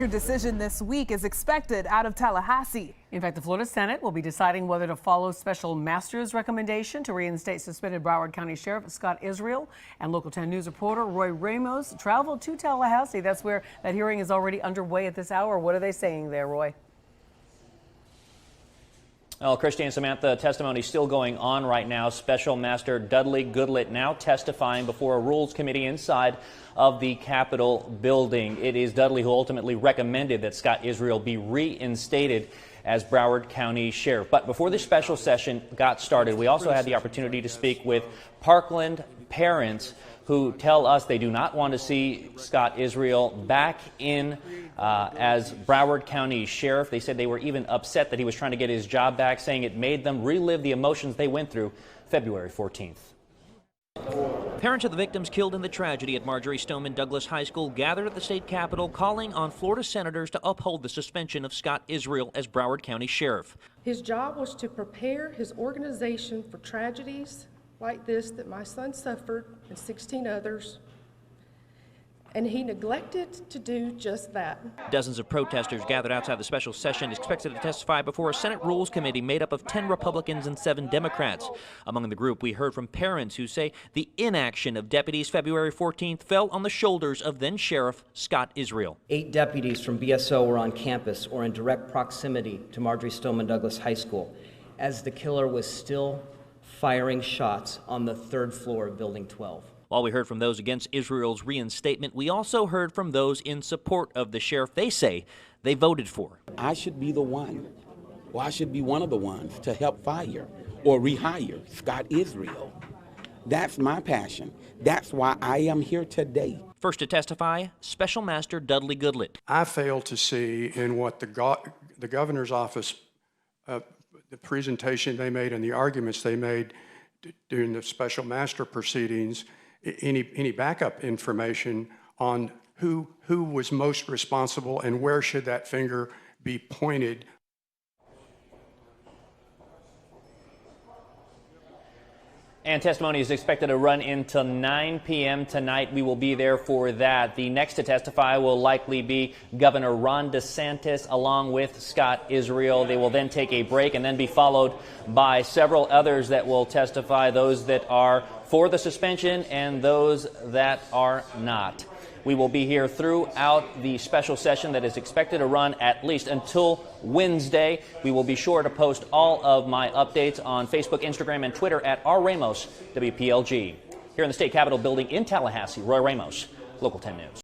Your decision this week is expected out of Tallahassee. In fact, the Florida Senate will be deciding whether to follow Special Master's recommendation to reinstate suspended Broward County Sheriff Scott Israel. And Local 10 News reporter Roy Ramos traveled to Tallahassee. That's where that hearing is already underway at this hour. What are they saying there, Roy? Well, Christy and Samantha, testimony still going on right now. Special Master Dudley Goodlette now testifying before a Rules Committee inside of the Capitol building. It is Dudley who ultimately recommended that Scott Israel be reinstated as Broward County Sheriff. But before the special session got started, we also had the opportunity to speak with Parkland parents who tell us they do not want to see Scott Israel back in as Broward County Sheriff. They said they were even upset that he was trying to get his job back, saying it made them relive the emotions they went through February 14th. Parents of the victims killed in the tragedy at Marjory Stoneman Douglas High School gathered at the state capitol calling on Florida senators to uphold the suspension of Scott Israel as Broward County Sheriff. His job was to prepare his organization for tragedies like this that my son suffered and 16 others, and he neglected to do just that. Dozens of protesters gathered outside the special session expected to testify before a Senate Rules Committee made up of 10 Republicans and 7 Democrats. Among the group, we heard from parents who say the inaction of deputies February 14th fell on the shoulders of then Sheriff Scott Israel. 8 deputies from BSO were on campus or in direct proximity to Marjory Stoneman Douglas High School as the killer was still firing shots on the 3rd floor of Building 12. While we heard from those against Israel's reinstatement, we also heard from those in support of the sheriff they say they voted for. I should be the one, or I should be one of the ones to help fire or rehire Scott Israel. That's my passion. That's why I am here today. First to testify, Special Master Dudley Goodlette. I fail to see in what the governor's office, the presentation they made and the arguments they made during the special master proceedings, any backup information on who was most responsible and where should that finger be pointed. And testimony is expected to run until 9 p.m. tonight. We will be there for that. The next to testify will likely be Governor Ron DeSantis along with Scott Israel. They will then take a break and then be followed by several others that will testify, those that are for the suspension and those that are not. We will be here throughout the special session that is expected to run at least until Wednesday. We will be sure to post all of my updates on Facebook, Instagram, and Twitter at @RRamosWPLG. Here in the State Capitol building in Tallahassee, Roy Ramos, Local 10 News.